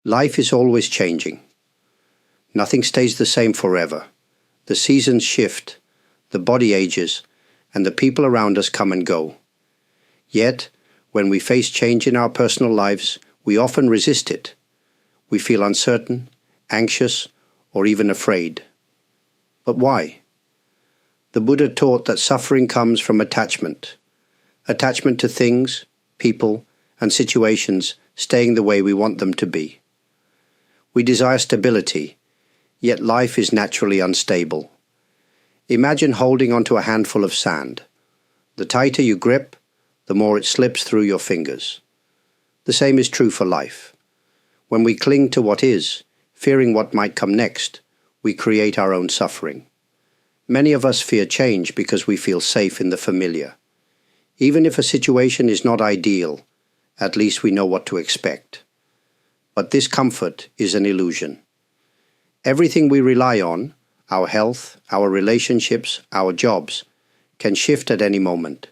Life is always changing. Nothing stays the same forever. The seasons shift, the body ages, and the people around us come and go. Yet, when we face change in our personal lives, we often resist it. We feel uncertain, anxious, or even afraid. But why? The Buddha taught that suffering comes from attachment. Attachment to things, people, and situations staying the way we want them to be. We desire stability, yet life is naturally unstable. Imagine holding onto a handful of sand. The tighter you grip, the more it slips through your fingers. The same is true for life. When we cling to what is, fearing what might come next, we create our own suffering. Many of us fear change because we feel safe in the familiar. Even if a situation is not ideal, at least we know what to expect. But this comfort is an illusion. Everything we rely on, our health, our relationships, our jobs, can shift at any moment.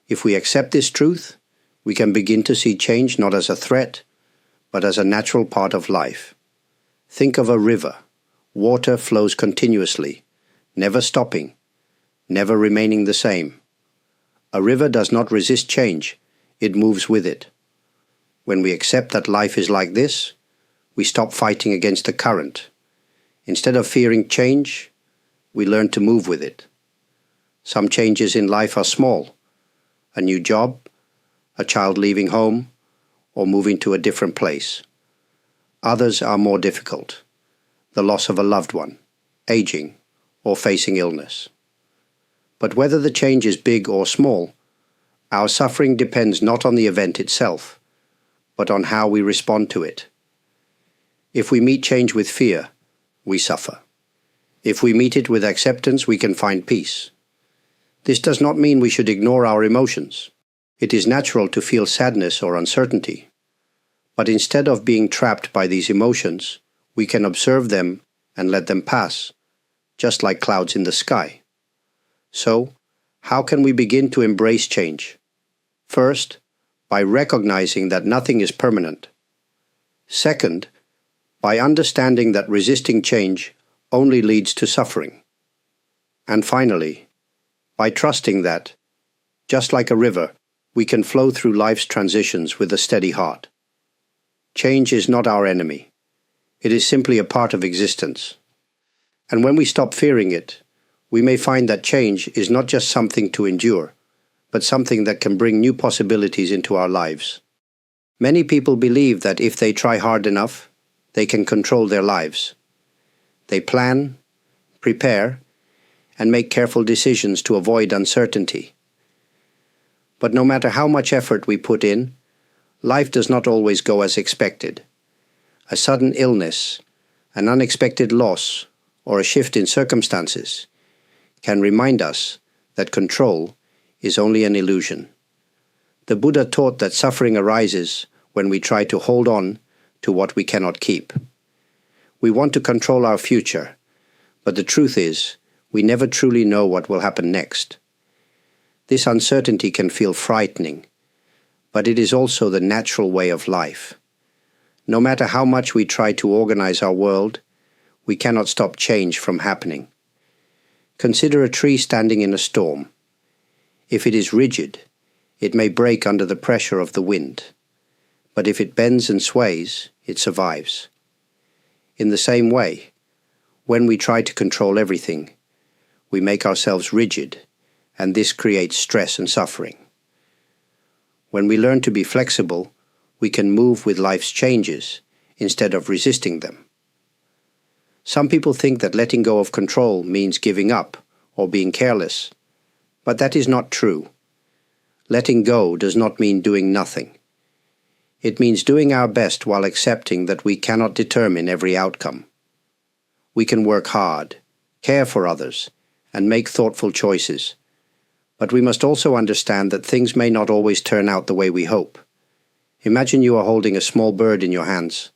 If we accept this truth, we can begin to see change not as a threat, but as a natural part of life. Think of a river. Water flows continuously, never stopping, never remaining the same. A river does not resist change, it moves with it. When we accept that life is like this, we stop fighting against the current. Instead of fearing change, we learn to move with it. Some changes in life are small. A new job, a child leaving home, or moving to a different place. Others are more difficult. The loss of a loved one, aging, or facing illness. But whether the change is big or small, our suffering depends not on the event itself, but on how we respond to it. If we meet change with fear, we suffer. If we meet it with acceptance, we can find peace. This does not mean we should ignore our emotions. It is natural to feel sadness or uncertainty. But instead of being trapped by these emotions, we can observe them and let them pass, just like clouds in the sky. So, how can we begin to embrace change? First, by recognizing that nothing is permanent. Second, by understanding that resisting change only leads to suffering. And finally, by trusting that, just like a river, we can flow through life's transitions with a steady heart. Change is not our enemy. It is simply a part of existence. And when we stop fearing it, we may find that change is not just something to endure, but something that can bring new possibilities into our lives. Many people believe that if they try hard enough, they can control their lives. They plan, prepare, and make careful decisions to avoid uncertainty. But no matter how much effort we put in, life does not always go as expected. A sudden illness, an unexpected loss, or a shift in circumstances can remind us that control is only an illusion. The Buddha taught that suffering arises when we try to hold on to what we cannot keep. We want to control our future, but the truth is, we never truly know what will happen next. This uncertainty can feel frightening, but it is also the natural way of life. No matter how much we try to organize our world, we cannot stop change from happening. Consider a tree standing in a storm. If it is rigid, it may break under the pressure of the wind. But if it bends and sways, it survives. In the same way, when we try to control everything, we make ourselves rigid, and this creates stress and suffering. When we learn to be flexible, we can move with life's changes instead of resisting them. Some people think that letting go of control means giving up or being careless. But that is not true. Letting go does not mean doing nothing. It means doing our best while accepting that we cannot determine every outcome. We can work hard, care for others, and make thoughtful choices. But we must also understand that things may not always turn out the way we hope. Imagine you are holding a small bird in your hands.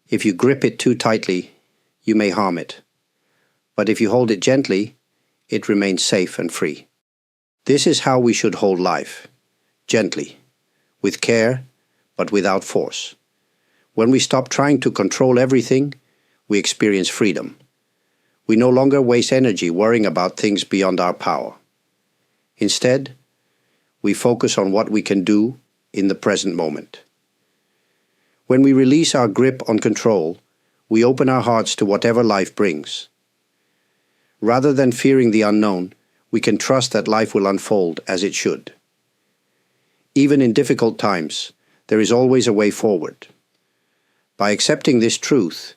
If you grip it too tightly, you may harm it. But if you hold it gently, it remains safe and free. This is how we should hold life, gently, with care, but without force. When we stop trying to control everything, we experience freedom. We no longer waste energy worrying about things beyond our power. Instead, we focus on what we can do in the present moment. When we release our grip on control, we open our hearts to whatever life brings. Rather than fearing the unknown, we can trust that life will unfold as it should. Even in difficult times, there is always a way forward. By accepting this truth,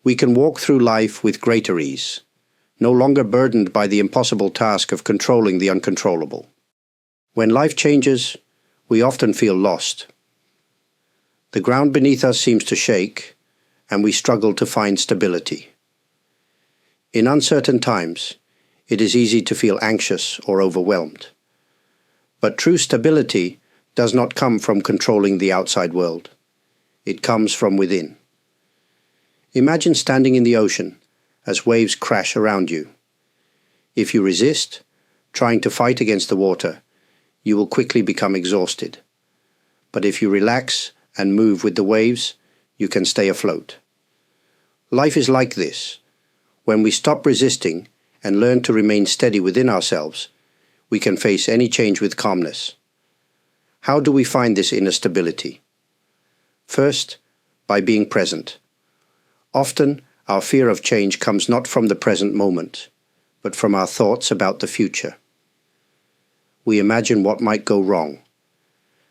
we can walk through life with greater ease, no longer burdened by the impossible task of controlling the uncontrollable. When life changes, we often feel lost. The ground beneath us seems to shake, and we struggle to find stability. In uncertain times, it is easy to feel anxious or overwhelmed. But true stability does not come from controlling the outside world. It comes from within. Imagine standing in the ocean as waves crash around you. If you resist, trying to fight against the water, you will quickly become exhausted. But if you relax and move with the waves, you can stay afloat. Life is like this. When we stop resisting and learn to remain steady within ourselves, we can face any change with calmness. How do we find this inner stability? First, by being present. Often, our fear of change comes not from the present moment, but from our thoughts about the future. We imagine what might go wrong,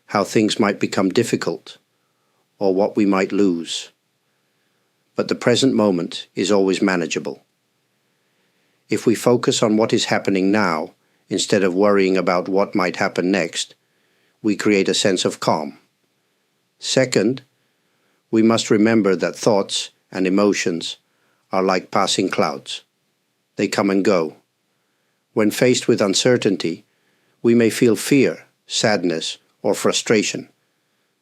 how things might become difficult, or what we might lose. But the present moment is always manageable. If we focus on what is happening now, instead of worrying about what might happen next, we create a sense of calm. Second, we must remember that thoughts and emotions are like passing clouds. They come and go. When faced with uncertainty, we may feel fear, sadness, or frustration.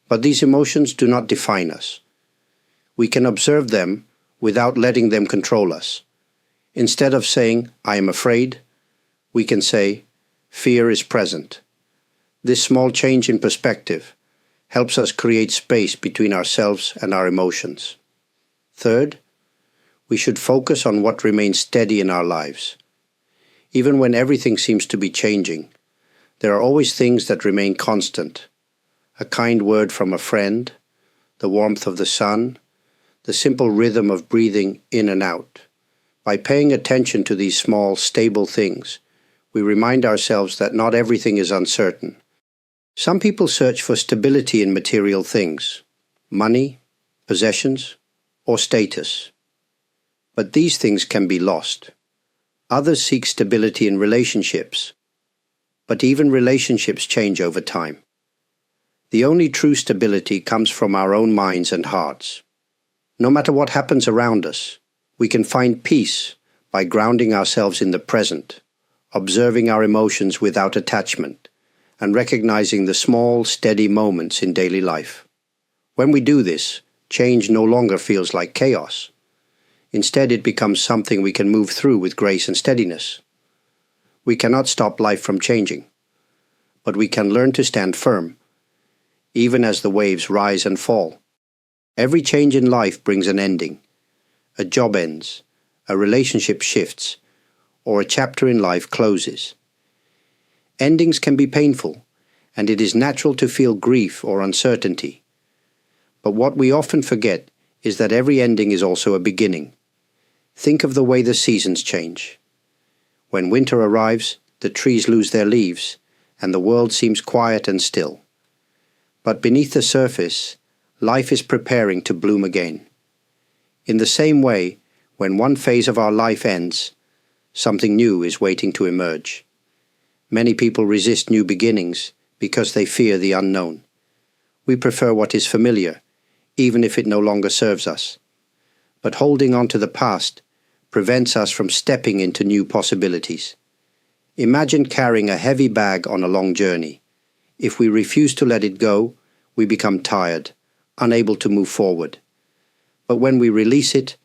But these emotions do not define us. We can observe them without letting them control us. Instead of saying, "I am afraid," we can say, "Fear is present." This small change in perspective helps us create space between ourselves and our emotions. Third, we should focus on what remains steady in our lives. Even when everything seems to be changing, there are always things that remain constant. A kind word from a friend, the warmth of the sun, the simple rhythm of breathing in and out. By paying attention to these small, stable things, we remind ourselves that not everything is uncertain. Some people search for stability in material things, money, possessions, or status. But these things can be lost. Others seek stability in relationships. But even relationships change over time. The only true stability comes from our own minds and hearts. No matter what happens around us, we can find peace by grounding ourselves in the present, observing our emotions without attachment, and recognizing the small, steady moments in daily life. When we do this, change no longer feels like chaos. Instead, it becomes something we can move through with grace and steadiness. We cannot stop life from changing, but we can learn to stand firm, even as the waves rise and fall. Every change in life brings an ending. A job ends, a relationship shifts, or a chapter in life closes. Endings can be painful, and it is natural to feel grief or uncertainty. But what we often forget is that every ending is also a beginning. Think of the way the seasons change. When winter arrives, the trees lose their leaves, and the world seems quiet and still. But beneath the surface, life is preparing to bloom again. In the same way, when one phase of our life ends, something new is waiting to emerge. Many people resist new beginnings because they fear the unknown. We prefer what is familiar, even if it no longer serves us. But holding on to the past prevents us from stepping into new possibilities. Imagine carrying a heavy bag on a long journey. If we refuse to let it go, we become tired, unable to move forward. But when we release it,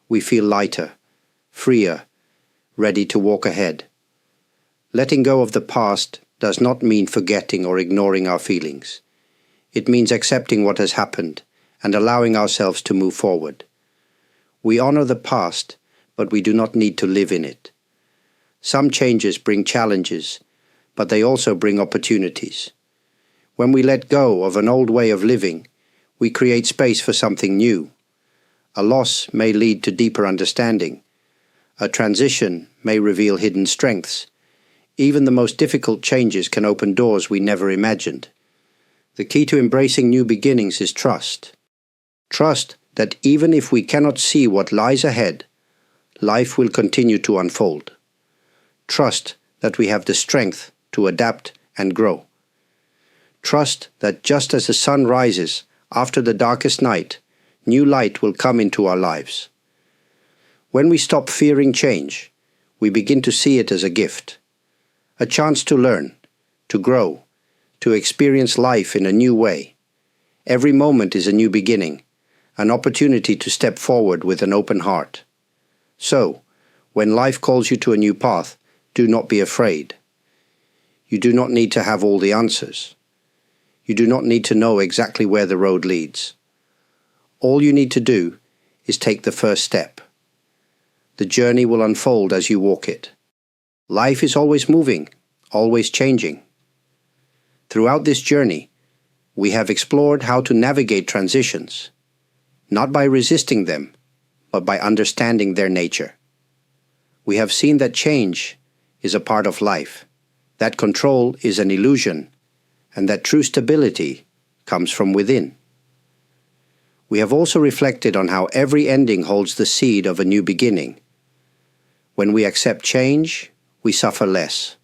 we feel lighter, freer, ready to walk ahead. Letting go of the past does not mean forgetting or ignoring our feelings. It means accepting what has happened and allowing ourselves to move forward. We honor the past, but we do not need to live in it. Some changes bring challenges, but they also bring opportunities. When we let go of an old way of living, we create space for something new. A loss may lead to deeper understanding. A transition may reveal hidden strengths. Even the most difficult changes can open doors we never imagined. The key to embracing new beginnings is trust. Trust that even if we cannot see what lies ahead, life will continue to unfold. Trust that we have the strength to adapt and grow. Trust that just as the sun rises after the darkest night, new light will come into our lives. When we stop fearing change, we begin to see it as a gift, a chance to learn, to grow, to experience life in a new way. Every moment is a new beginning, an opportunity to step forward with an open heart. So, when life calls you to a new path, do not be afraid. You do not need to have all the answers. You do not need to know exactly where the road leads. All you need to do is take the first step. The journey will unfold as you walk it. Life is always moving, always changing. Throughout this journey, we have explored how to navigate transitions, not by resisting them, but by understanding their nature. We have seen that change is a part of life, that control is an illusion, and that true stability comes from within. We have also reflected on how every ending holds the seed of a new beginning. When we accept change, we suffer less.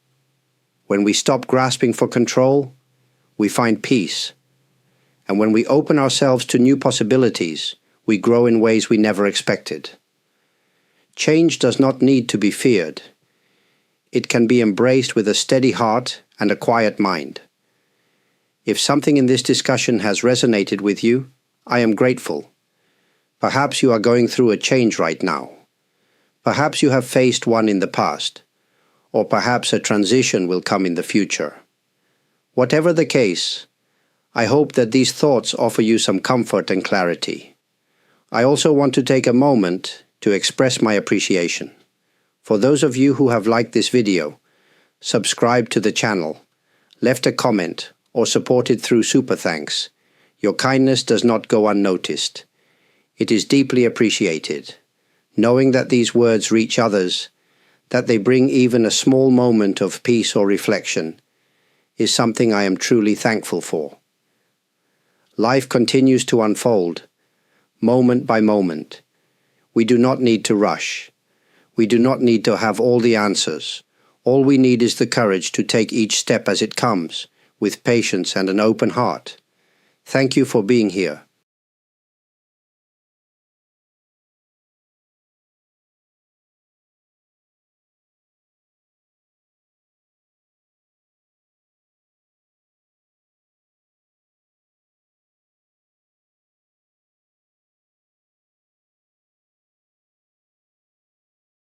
When we stop grasping for control, we find peace. And when we open ourselves to new possibilities, we grow in ways we never expected. Change does not need to be feared. It can be embraced with a steady heart and a quiet mind. If something in this discussion has resonated with you, I am grateful. Perhaps you are going through a change right now. Perhaps you have faced one in the past, or perhaps a transition will come in the future. Whatever the case, I hope that these thoughts offer you some comfort and clarity. I also want to take a moment to express my appreciation. For those of you who have liked this video, subscribed to the channel, left a comment, or supported through super thanks, your kindness does not go unnoticed. It is deeply appreciated. Knowing that these words reach others, that they bring even a small moment of peace or reflection, is something I am truly thankful for. Life continues to unfold, moment by moment. We do not need to rush. We do not need to have all the answers. All we need is the courage to take each step as it comes, with patience and an open heart. Thank you for being here.